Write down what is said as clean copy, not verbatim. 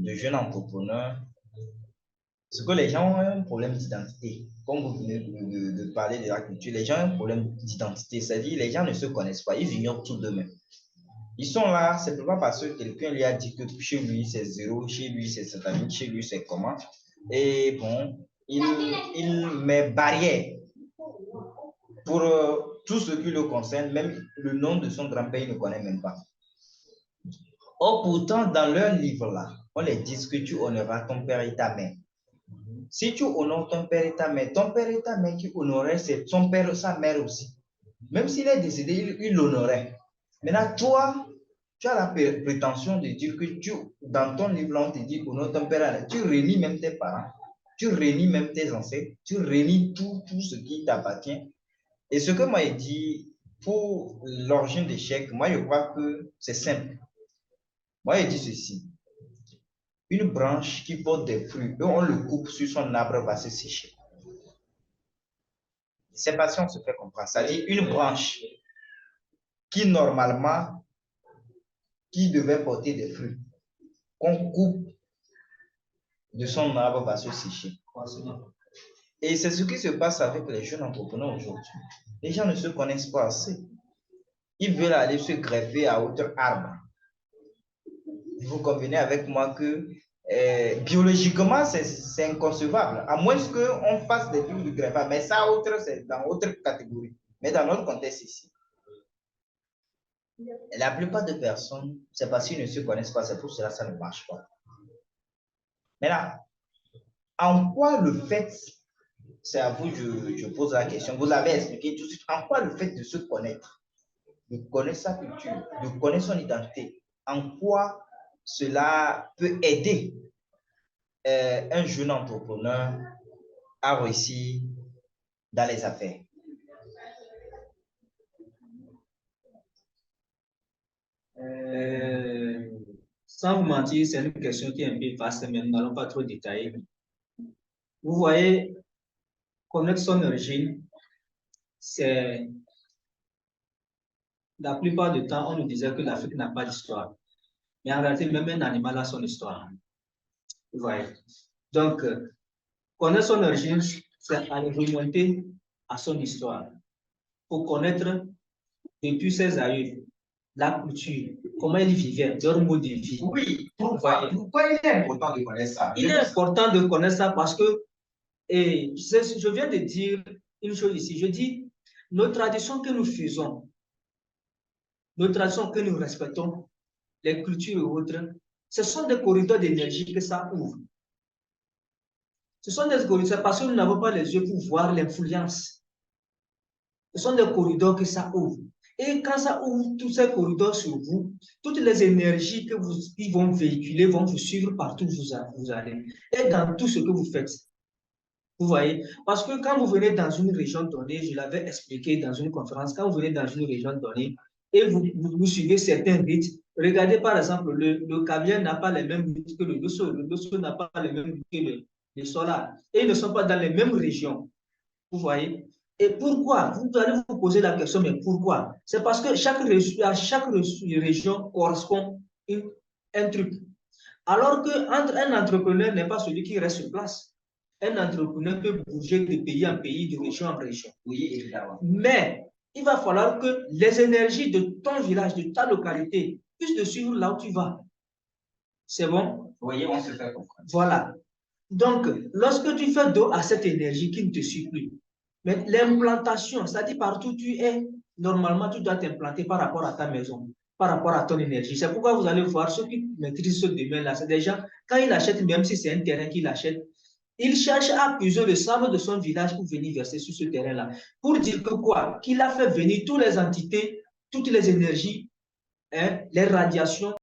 de jeunes entrepreneurs, c'est que les gens ont un problème d'identité. Comme vous venez de parler de la culture, les gens ont un problème d'identité. C'est-à-dire les gens ne se connaissent pas, ils ignorent tout d'eux-mêmes. Ils sont là simplement parce que quelqu'un lui a dit que chez lui c'est zéro, chez lui c'est satanique, chez lui c'est comment. Et bon, il met barrière pour tout ce qui le concerne, même le nom de son grand-père, il ne connaît même pas. Or, pourtant, dans leur livre-là, on les dit que tu honoreras ton père et ta mère. Si tu honores ton père et ta mère qui honorait, c'est son père et sa mère aussi. Même s'il est décédé, il l'honorait. Maintenant, toi, tu as la prétention de dire que dans ton livre, on te dit honore ton père, tu réunis même tes parents, tu réunis même tes ancêtres, tu réunis tout ce qui t'appartient. Et ce que moi j'ai dit pour l'origine d'échec, moi je crois que c'est simple. Moi j'ai dit ceci. Une branche qui porte des fruits, et on le coupe sur son arbre, va se sécher. C'est pas si on se fait comprendre. C'est-à-dire une branche qui normalement, qui devait porter des fruits, qu'on coupe de son arbre, va se sécher. Et c'est ce qui se passe avec les jeunes entrepreneurs aujourd'hui. Les gens ne se connaissent pas assez. Ils veulent aller se greffer à autre arbre. Vous convenez avec moi que biologiquement, c'est inconcevable, à moins qu'on fasse des trucs de greffage. Mais ça, c'est dans autre catégorie. Mais dans notre contexte ici, la plupart des personnes, c'est parce qu'ils ne se connaissent pas, c'est pour cela que ça ne marche pas. Mais là, en quoi le fait, c'est à vous, je pose la question, vous avez expliqué tout de suite, en quoi le fait de se connaître, de connaître sa culture, de connaître son identité, en quoi cela peut aider un jeune entrepreneur à réussir dans les affaires? Sans vous mentir, c'est une question qui est un peu vaste, mais nous n'allons pas trop détailler. Vous voyez, connaître son origine, c'est... La plupart du temps, on nous disait que l'Afrique n'a pas d'histoire. Mais en réalité, même un animal a son histoire. Vous voyez. Donc, connaître son origine, c'est aller remonter à son histoire pour connaître depuis ses aïeux la culture, comment ils vivaient, leur mode de vie. Oui, pourquoi il est important de connaître ça? Il est important de connaître ça parce que, et je viens de dire une chose ici, je dis, nos traditions que nous faisons, nos traditions que nous respectons, les cultures et autres, ce sont des corridors d'énergie que ça ouvre. Ce sont des corridors, parce que nous n'avons pas les yeux pour voir l'influence. Ce sont des corridors que ça ouvre. Et quand ça ouvre tous ces corridors sur vous, toutes les énergies que ils vont véhiculer vont vous suivre partout où vous allez. Et dans tout ce que vous faites. Vous voyez? Parce que quand vous venez dans une région donnée, je l'avais expliqué dans une conférence, quand vous venez dans une région donnée et vous suivez certains rites, regardez par exemple, le Kabyle n'a pas les mêmes rites que le Dosso n'a pas les mêmes rites que le Solar. Et ils ne sont pas dans les mêmes régions. Vous voyez? Et pourquoi? Vous allez vous poser la question, mais pourquoi? C'est parce que à chaque région correspond un truc. Alors qu'un entrepreneur n'est pas celui qui reste sur place. Un entrepreneur peut bouger de pays en pays, de région en région. Oui, évidemment. Mais il va falloir que les énergies de ton village, de ta localité, puissent te suivre là où tu vas. C'est bon? Oui, on se fait comprendre. Voilà. Donc, lorsque tu fais dos à cette énergie qui ne te suit plus, mais l'implantation, c'est-à-dire partout où tu es, normalement, tu dois t'implanter par rapport à ta maison, par rapport à ton énergie. C'est pourquoi vous allez voir ceux qui maîtrisent ce domaine-là, c'est des gens, quand ils achètent, même si c'est un terrain qu'ils achètent, ils cherchent à puiser le sable de son village pour venir verser sur ce terrain-là. Pour dire que quoi? Qu'il a fait venir toutes les entités, toutes les énergies, hein, les radiations